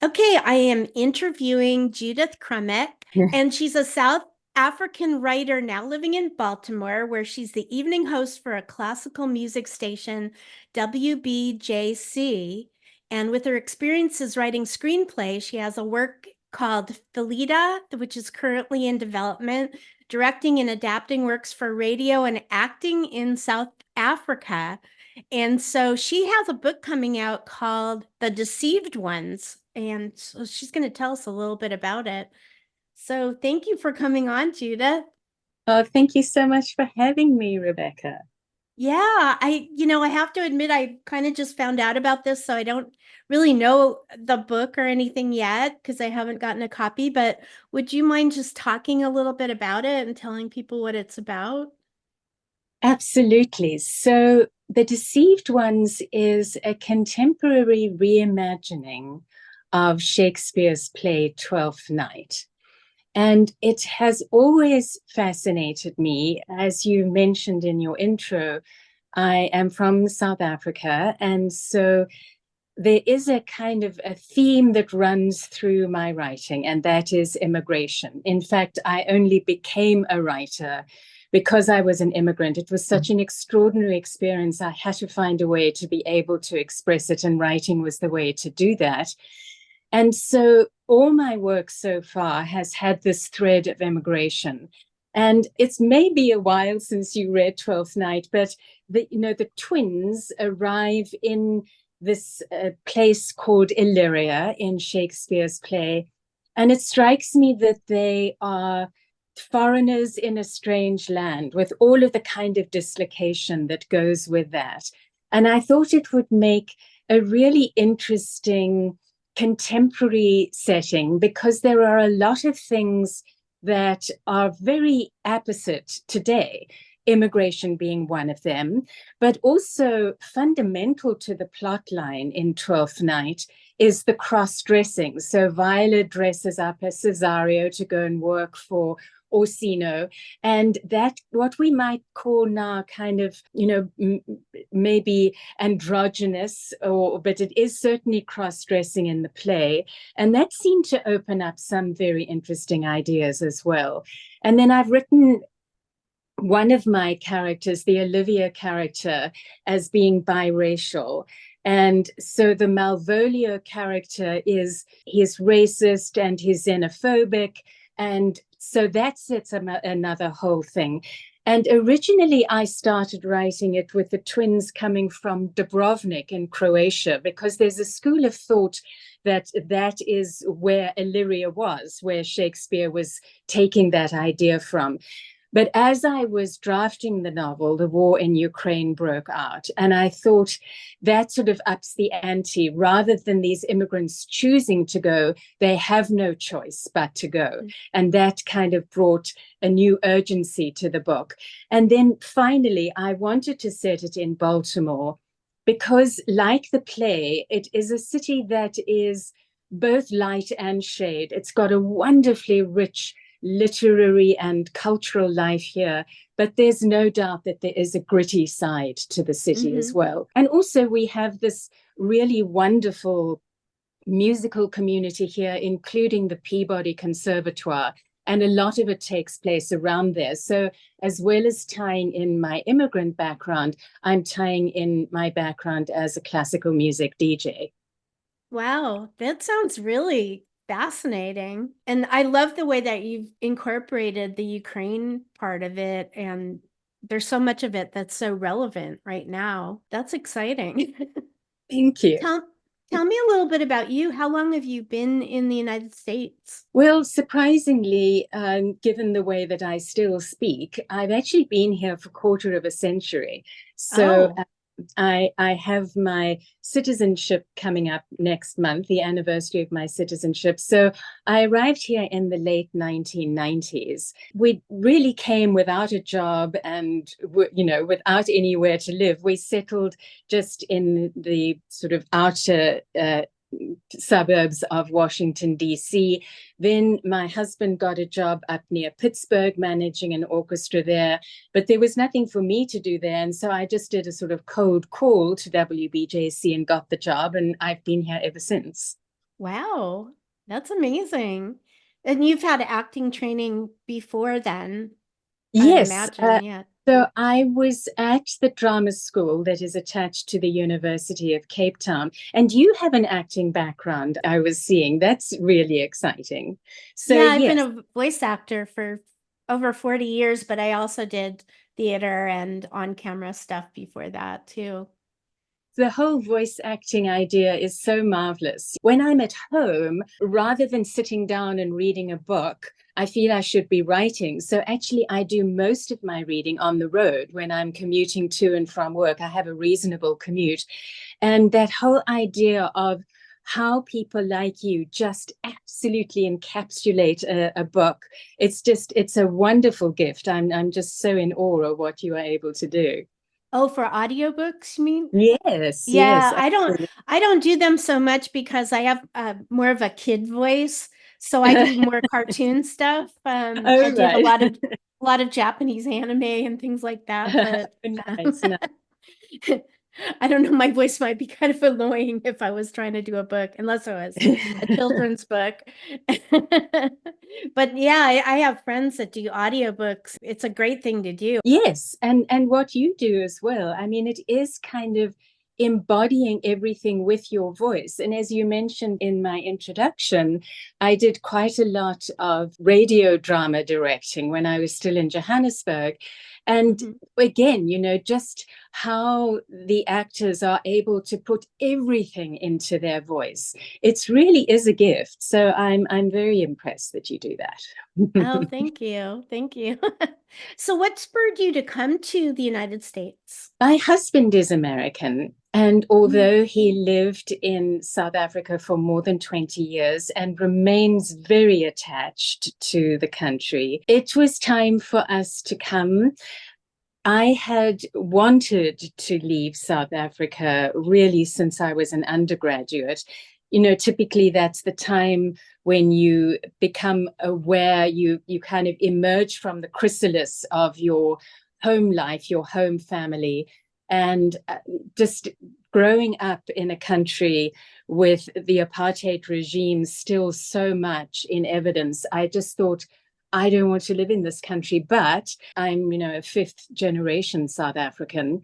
Okay, I am interviewing Judith Krummeck, and she's a South African writer now living in Baltimore, where she's the evening host for a classical music station, WBJC. And with her experiences writing screenplays, she has a work called Felida, which is currently in development, directing and adapting works for radio and acting in South Africa. And so she has a book coming out called The Deceived Ones. And so she's going to tell us a little bit about it. So thank you for coming on, Judith. Oh, thank you so much for having me, Rebecca. Yeah, I have to admit, I kind of just found out about this, so I don't really know the book or anything yet because I haven't gotten a copy. But would you mind just talking a little bit about it and telling people what it's about? Absolutely. So, The Deceived Ones is a contemporary reimagining of Shakespeare's play Twelfth Night. And it has always fascinated me. As you mentioned in your intro, I am from South Africa. And so there is a kind of a theme that runs through my writing, and that is immigration. In fact, I only became a writer because I was an immigrant. It was such an extraordinary experience. I had to find a way to be able to express it, and writing was the way to do that. And so all my work so far has had this thread of immigration. And it's maybe a while since you read Twelfth Night, but the twins arrive in this place called Illyria in Shakespeare's play. And it strikes me that they are foreigners in a strange land with all of the kind of dislocation that goes with that. And I thought it would make a really interesting contemporary setting because there are a lot of things that are very opposite today, immigration being one of them, but also fundamental to the plot line in Twelfth Night is the cross-dressing. So Violet dresses up as Cesario to go and work for Orsino, and that what we might call now kind of, maybe androgynous, but it is certainly cross-dressing in the play. And that seemed to open up some very interesting ideas as well. And then I've written one of my characters, the Olivia character, as being biracial. And so the Malvolio character he's racist and he's xenophobic. And so that sets another whole thing. And originally, I started writing it with the twins coming from Dubrovnik in Croatia, because there's a school of thought that that is where Illyria was, where Shakespeare was taking that idea from. But as I was drafting the novel, the war in Ukraine broke out. And I thought that sort of ups the ante. Rather than these immigrants choosing to go, they have no choice but to go. And that kind of brought a new urgency to the book. And then finally, I wanted to set it in Baltimore because, like the play, it is a city that is both light and shade. It's got a wonderfully rich literary and cultural life here, but there's no doubt that there is a gritty side to the city as well. And also we have this really wonderful musical community here, including the Peabody Conservatoire, and a lot of it takes place around there. So as well as tying in my immigrant background, I'm tying in my background as a classical music DJ. Wow, that sounds really fascinating. And I love the way that you've incorporated the Ukraine part of it. And there's so much of it that's so relevant right now. That's exciting. Thank you. Tell me a little bit about you. How long have you been in the United States? Well, surprisingly, given the way that I still speak, I've actually been here for a quarter of a century. So Oh. I have my citizenship coming up next month, the anniversary of my citizenship. So I arrived here in the late 1990s. We really came without a job and, without anywhere to live. We settled just in the sort of outer suburbs of Washington, D.C. Then my husband got a job up near Pittsburgh, managing an orchestra there, but there was nothing for me to do there. And so I just did a sort of cold call to WBJC and got the job, and I've been here ever since. Wow, that's amazing. And you've had acting training before then, I'd Yes. imagine, yeah. So I was at the drama school that is attached to the University of Cape Town. And you have an acting background, I was seeing. That's really exciting. So, Yeah, I've been yes, a voice actor for over 40 years, but I also did theater and on-camera stuff before that too. the whole voice acting idea is so marvelous. When I'm at home, rather than sitting down and reading a book, I feel I should be writing. So actually, I do most of my reading on the road when I'm commuting to and from work. I have a reasonable commute. And that whole idea of how people like you just absolutely encapsulate a book, it's a wonderful gift. I'm just so in awe of what you are able to do. Oh, for audiobooks, you mean? Yes, yes. Yeah, I don't do them so much because I have more of a kid voice. So I do more cartoon stuff. I Oh, did a right. lot of Japanese anime and things like that, but Nice, nice. I don't know, my voice might be kind of annoying if I was trying to do a book, unless it was a children's book. But yeah, I have friends that do audiobooks. It's a great thing to do. Yes, and what you do as well. I mean, it is kind of embodying everything with your voice. And as you mentioned in my introduction, I did quite a lot of radio drama directing when I was still in Johannesburg. And Mhm. again, just how the actors are able to put everything into their voice. It really is a gift. So I'm very impressed that you do Oh, that. thank you. Thank you. So what spurred you to come to the United States? My husband is American, and Mm. although he lived in South Africa for more than 20 years and remains very attached to the country, it was time for us to come. I had wanted to leave South Africa really since I was an undergraduate. Typically that's the time when you become aware, you kind of emerge from the chrysalis of your home life, your home family, and just growing up in a country with the apartheid regime still so much in evidence. I just thought, I don't want to live in this country, but I'm, a fifth generation South African.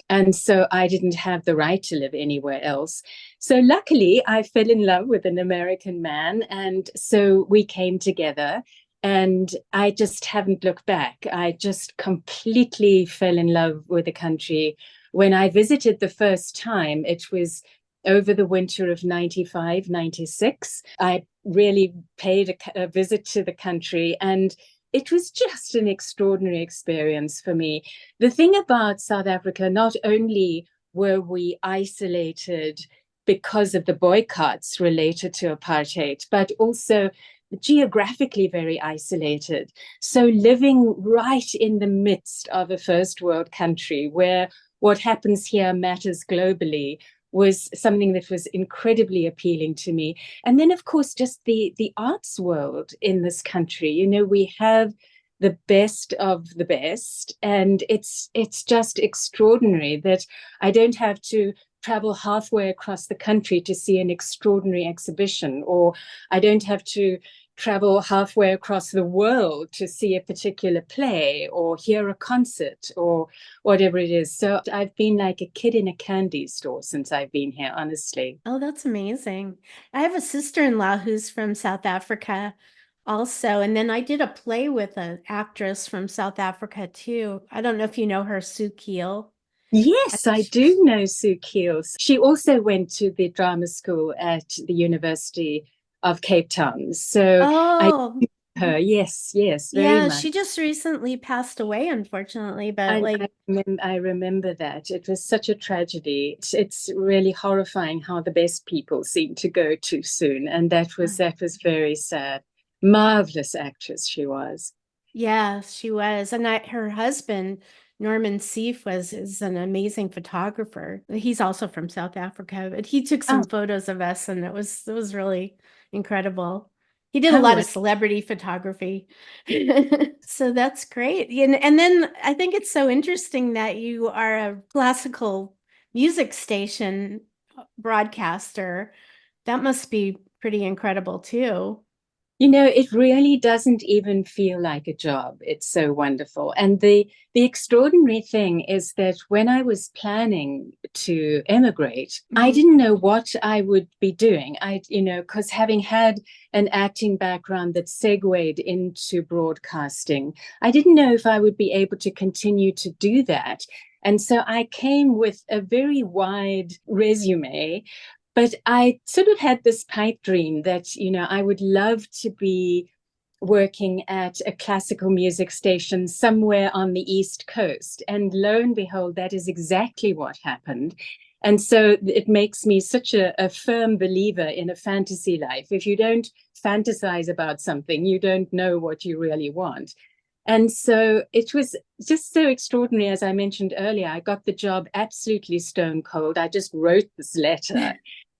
And so I didn't have the right to live anywhere else. So luckily, I fell in love with an American man. And so we came together. And I just haven't looked back. I just completely fell in love with the country. When I visited the first time, it was over the winter of 95, 96. I really paid a visit to the country, and it was just an extraordinary experience for me. The thing about South Africa, not only were we isolated because of the boycotts related to apartheid, but also geographically very isolated. So living right in the midst of a first world country where what happens here matters globally was something that was incredibly appealing to me. And then, of course, just the arts world in this country. We have the best of the best, and it's just extraordinary that I don't have to travel halfway across the country to see an extraordinary exhibition, or I don't have to travel halfway across the world to see a particular play or hear a concert or whatever it is. So I've been like a kid in a candy store since I've been here, honestly. Oh, that's amazing. I have a sister-in-law who's from South Africa also, and then I did a play with an actress from South Africa too. I don't know if you know her, Sue Keel. I Yes, think I do know Sue Keels. She also went to the drama school at the University of Cape Town. So I Oh, know her, yes, yes, very yeah, much. she just recently passed away, unfortunately, but I, like, I remember that. It was such a tragedy. It's really horrifying how the best people seem to go too soon. And that was very sad. Marvelous actress she was. yeah, she was. And her husband, Norman Seeff, is an amazing photographer. He's also from South Africa, but he took Oh, some photos of us and it was really incredible. He did a how lot of wonderful. celebrity photography. So that's great. And then I think it's so interesting that you are a classical music station broadcaster. That must be pretty incredible too. You know, it really doesn't even feel like a job. It's so wonderful. And the extraordinary thing is that when I was planning to emigrate, I didn't know what I would be doing. Because having had an acting background that segued into broadcasting, I didn't know if I would be able to continue to do that. And so I came with a very wide resume. But I sort of had this pipe dream that, I would love to be working at a classical music station somewhere on the East Coast. And lo and behold, that is exactly what happened. And so it makes me such a firm believer in a fantasy life. If you don't fantasize about something, you don't know what you really want. And so it was just so extraordinary. As I mentioned earlier, I got the job absolutely stone cold. I just wrote this letter.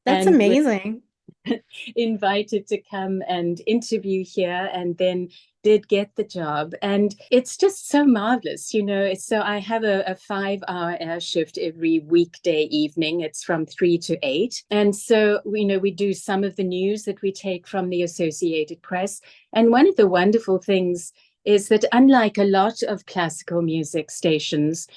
That's And amazing. invited to come and interview here, and then did get the job. And it's just so marvelous. So I have a 5-hour air shift every weekday evening. It's from 3 to 8. And so, we do some of the news that we take from the Associated Press. And one of the wonderful things is that unlike a lot of classical music stations,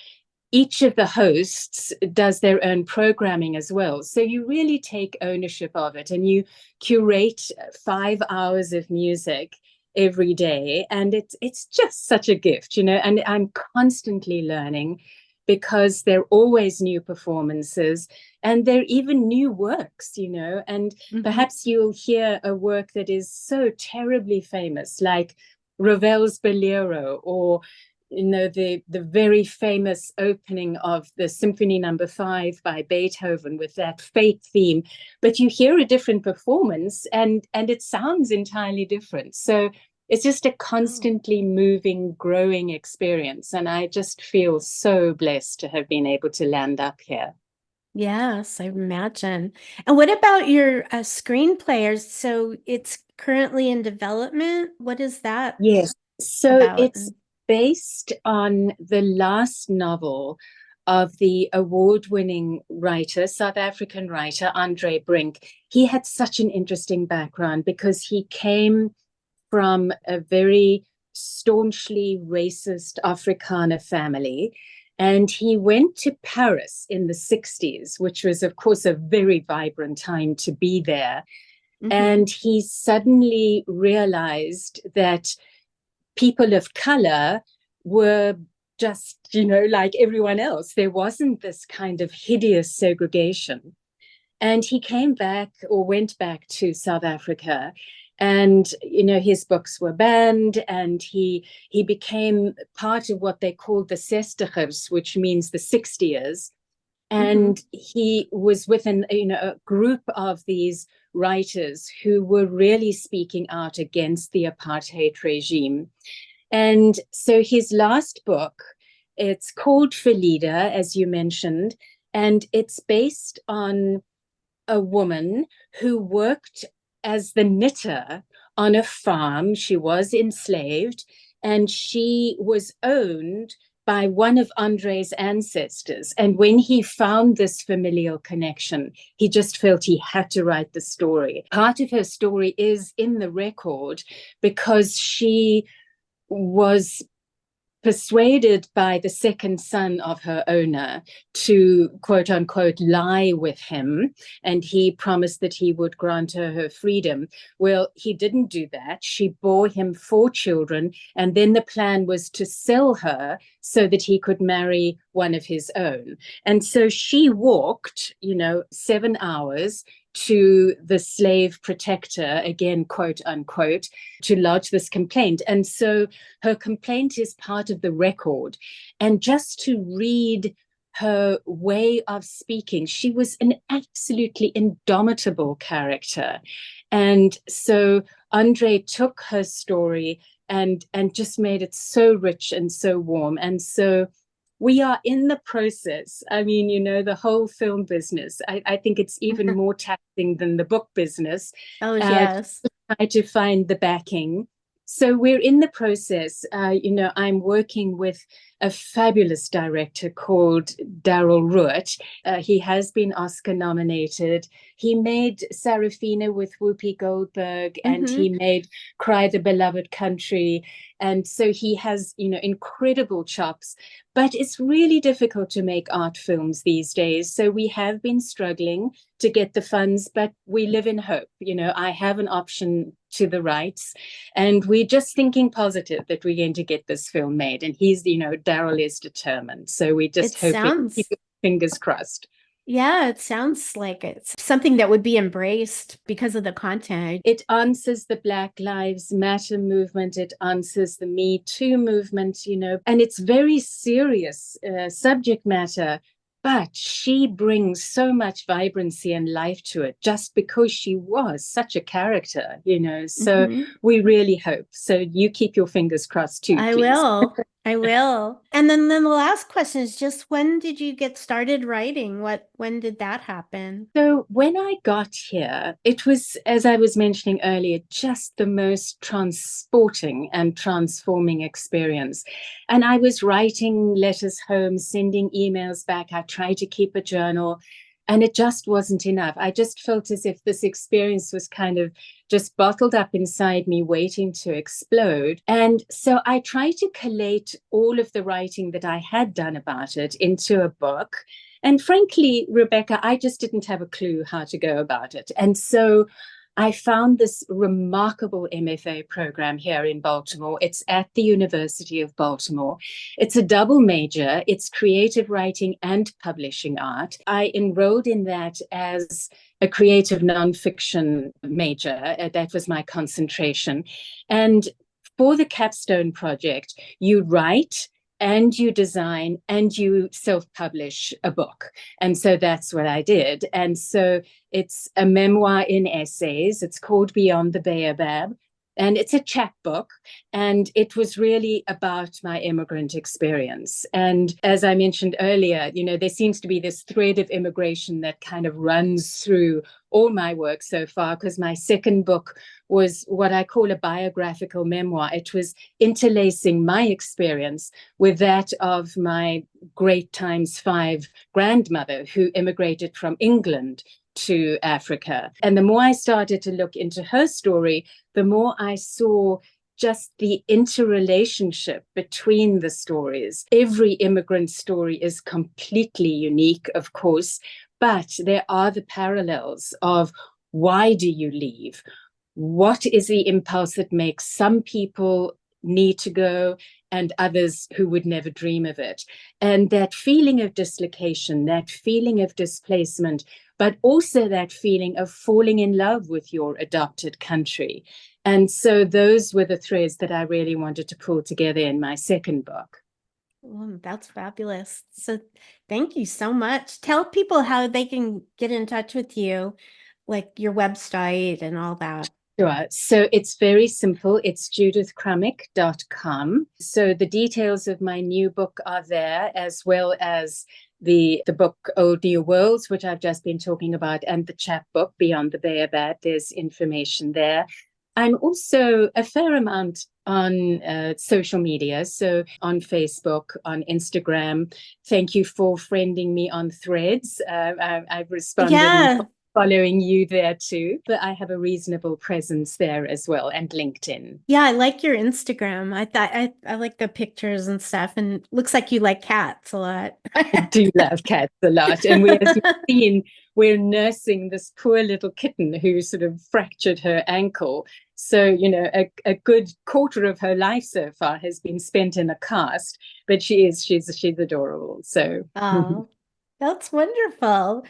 each of the hosts does their own programming as well. So you really take ownership of it, and you curate 5 hours of music every day. And it's just such a gift, and I'm constantly learning because there are always new performances, and there are even new works, and perhaps you'll hear a work that is so terribly famous, like Ravel's Bolero, or the very famous opening of the Symphony No. 5 by Beethoven with that fate theme. But you hear a different performance, and it sounds entirely different. So it's just a constantly moving, growing experience. And I just feel so blessed to have been able to land up here. Yes, I imagine. And what about your screenplayers? So it's currently in development. What is that Yes. So about? it's based on the last novel of the award-winning writer, South African writer, Andre Brink. He had such an interesting background because he came from a very staunchly racist Afrikaner family. And he went to Paris in the 60s, which was, of course, a very vibrant time to be there. And he suddenly realized that people of color were just, like everyone else. There wasn't this kind of hideous segregation. And he came back, or went back, to South Africa. And, his books were banned, and he became part of what they called the Sestigers, which means the 60ers. And he was with a group of these writers who were really speaking out against the apartheid regime. And so his last book, it's called Felida, as you mentioned, and it's based on a woman who worked as the knitter on a farm. She was enslaved, and she was owned by one of Andre's ancestors. And when he found this familial connection, he just felt he had to write the story. Part of her story is in the record because she was persuaded by the second son of her owner to, quote unquote, lie with him. And he promised that he would grant her freedom. Well, he didn't do that. She bore him 4 children. And then the plan was to sell her so that he could marry one of his own. And so she walked, 7 hours to the slave protector, again, quote unquote, to lodge this complaint. And so her complaint is part of the record. And just to read her way of speaking, she was an absolutely indomitable character. And so Andre took her story and just made it so rich and so warm. And so we are in the process. I mean, the whole film business, I think it's even more taxing than the book business. Oh, yes. Try to find the backing. So we're in the process. I'm working with a fabulous director called Daryl Ruett. He has been Oscar nominated. He made Sarafina with Whoopi Goldberg, and he made Cry the Beloved Country. And so he has, incredible chops. But it's really difficult to make art films these days. So we have been struggling to get the funds, but we live in hope. I have an option to the rights, and we're just thinking positive that we're going to get this film made. And Daryl is determined. So we just hope, keep your fingers crossed. Yeah, it sounds like it's something that would be embraced because of the content. It answers the Black Lives Matter movement. It answers the Me Too movement, and it's very serious subject matter. But she brings so much vibrancy and life to it just because she was such a character, So we really hope. So you keep your fingers crossed too, I please. I will. And then the last question is just, when did you get started writing? When did that happen? So when I got here, it was, as I was mentioning earlier, just the most transporting and transforming experience. And I was writing letters home, sending emails back. I tried to keep a journal, and it just wasn't enough. I just felt as if this experience was kind of just bottled up inside me, waiting to explode. And so I tried to collate all of the writing that I had done about it into a book. And frankly, Rebecca, I just didn't have a clue how to go about it. And so I found this remarkable MFA program here in Baltimore. It's at the University of Baltimore. It's a double major. It's creative writing and publishing art. I enrolled in that as a creative nonfiction major. That was my concentration. And for the capstone project, you write and you design and you self-publish a book. And so that's what I did. And so it's a memoir in essays. It's called Beyond the Baobab. And it's a chapbook. And it was really about my immigrant experience. And as I mentioned earlier, there seems to be this thread of immigration that kind of runs through all my work so far, because my second book was what I call a biographical memoir. It was interlacing my experience with that of my great ×5 grandmother who immigrated from England to Africa. And the more I started to look into her story, the more I saw just the interrelationship between the stories. Every immigrant story is completely unique, of course, but there are the parallels of why do you leave? What is the impulse that makes some people need to go and others who would never dream of it? And that feeling of dislocation, that feeling of displacement, but also that feeling of falling in love with your adopted country. And so those were the threads that I really wanted to pull together in my second book. Oh, that's fabulous. So thank you so much. Tell people how they can get in touch with you, like your website and all that. Sure. So it's very simple. It's judithkrummeck.com. So the details of my new book are there, as well as the book Old New Worlds, which I've just been talking about, and the chapbook Beyond the Baobab. There's information there. I'm also a fair amount on social media, so on Facebook, on Instagram. Thank you for friending me on Threads. I've responded. Yeah. Following you there too, but I have a reasonable presence there as well, and LinkedIn. Yeah, I like your Instagram. I like the pictures and stuff, and it looks like you like cats a lot. I do love cats a lot, and as you've seen, we're nursing this poor little kitten who sort of fractured her ankle. So, a good quarter of her life so far has been spent in a cast, but she's adorable. So, Oh, that's wonderful.